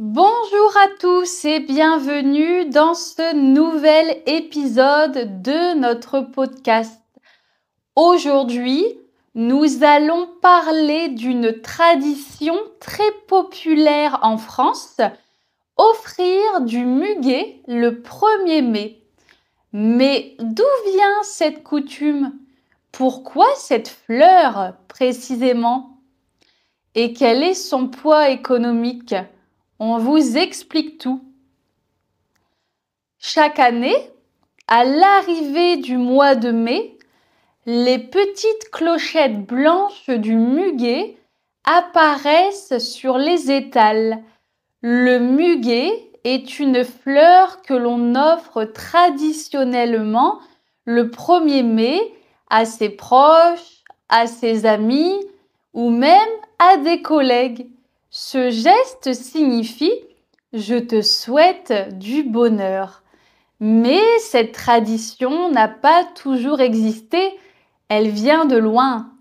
Bonjour à tous et bienvenue dans ce nouvel épisode de notre podcast. Aujourd'hui, nous allons parler d'une tradition très populaire en France, offrir du muguet le 1er mai. Mais d'où vient cette coutume? Pourquoi cette fleur précisément? Et quel est son poids économique? On vous explique tout. Chaque année, à l'arrivée du mois de mai, les petites clochettes blanches du muguet apparaissent sur les étals. Le muguet est une fleur que l'on offre traditionnellement le 1er mai à ses proches, à ses amis ou même à des collègues. Ce geste signifie « je te souhaite du bonheur ». Mais cette tradition n'a pas toujours existé, elle vient de loin.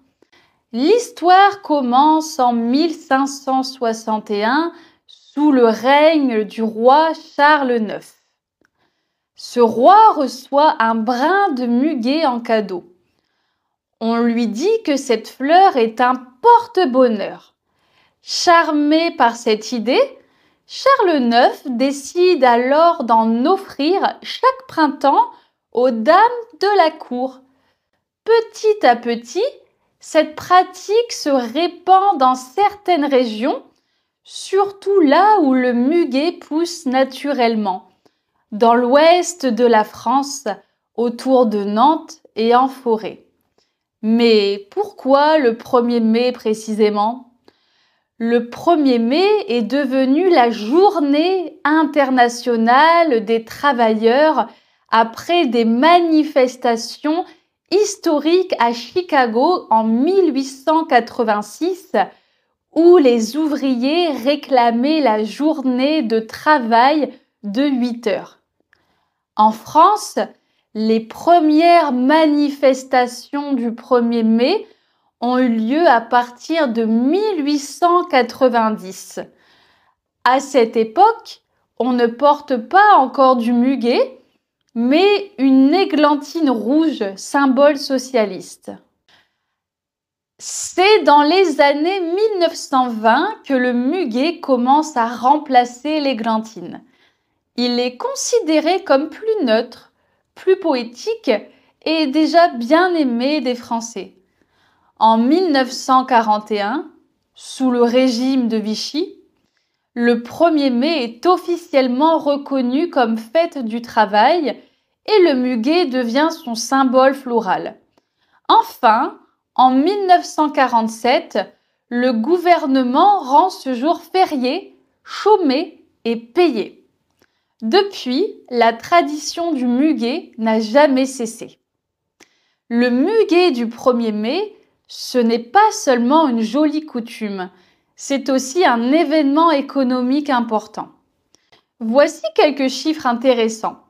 L'histoire commence en 1561 sous le règne du roi Charles IX. Ce roi reçoit un brin de muguet en cadeau. On lui dit que cette fleur est un porte-bonheur. Charmé par cette idée, Charles IX décide alors d'en offrir chaque printemps aux dames de la cour. Petit à petit, cette pratique se répand dans certaines régions, surtout là où le muguet pousse naturellement, dans l'ouest de la France, autour de Nantes et en forêt. Mais pourquoi le 1er mai précisément ? Le 1er mai est devenu la journée internationale des travailleurs après des manifestations historiques à Chicago en 1886 où les ouvriers réclamaient la journée de travail de 8 heures. En France, les premières manifestations du 1er mai ont eu lieu à partir de 1890. À cette époque, on ne porte pas encore du muguet, mais une églantine rouge, symbole socialiste. C'est dans les années 1920 que le muguet commence à remplacer l'églantine. Il est considéré comme plus neutre, plus poétique et déjà bien aimé des Français. En 1941, sous le régime de Vichy, le 1er mai est officiellement reconnu comme fête du travail et le muguet devient son symbole floral. Enfin, en 1947, le gouvernement rend ce jour férié, chômé et payé. Depuis, la tradition du muguet n'a jamais cessé. Le muguet du 1er mai, ce n'est pas seulement une jolie coutume, c'est aussi un événement économique important. Voici quelques chiffres intéressants.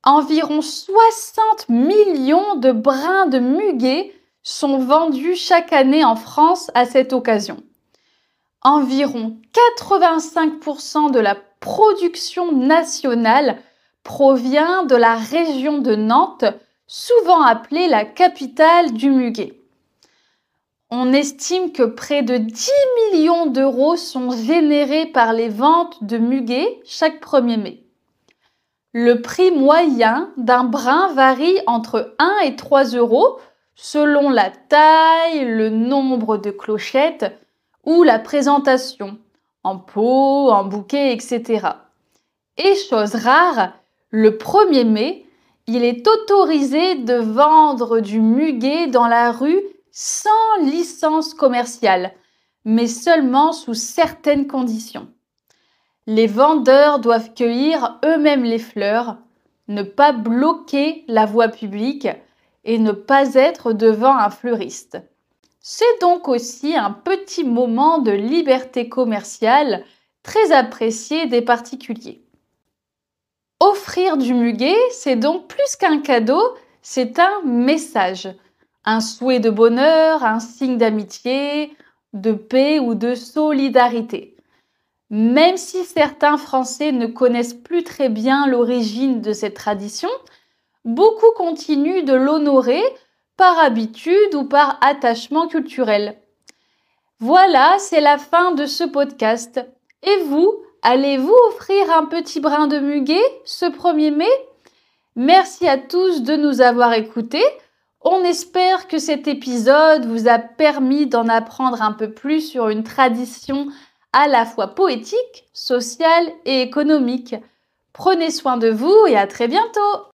Environ 60 millions de brins de muguet sont vendus chaque année en France à cette occasion. Environ 85% de la production nationale provient de la région de Nantes, souvent appelée la capitale du muguet. On estime que près de 10 millions d'euros sont générés par les ventes de muguet chaque 1er mai. Le prix moyen d'un brin varie entre 1 et 3 euros selon la taille, le nombre de clochettes ou la présentation, en pot, en bouquet, etc. Et chose rare, le 1er mai, il est autorisé de vendre du muguet dans la rue sans licence commerciale, mais seulement sous certaines conditions. Les vendeurs doivent cueillir eux-mêmes les fleurs, ne pas bloquer la voie publique et ne pas être devant un fleuriste. C'est donc aussi un petit moment de liberté commerciale très apprécié des particuliers. Offrir du muguet, c'est donc plus qu'un cadeau, c'est un message. Un souhait de bonheur, un signe d'amitié, de paix ou de solidarité. Même si certains Français ne connaissent plus très bien l'origine de cette tradition, beaucoup continuent de l'honorer par habitude ou par attachement culturel. Voilà, c'est la fin de ce podcast. Et vous, allez-vous offrir un petit brin de muguet ce 1er mai? Merci à tous de nous avoir écoutés. On espère que cet épisode vous a permis d'en apprendre un peu plus sur une tradition à la fois poétique, sociale et économique. Prenez soin de vous et à très bientôt!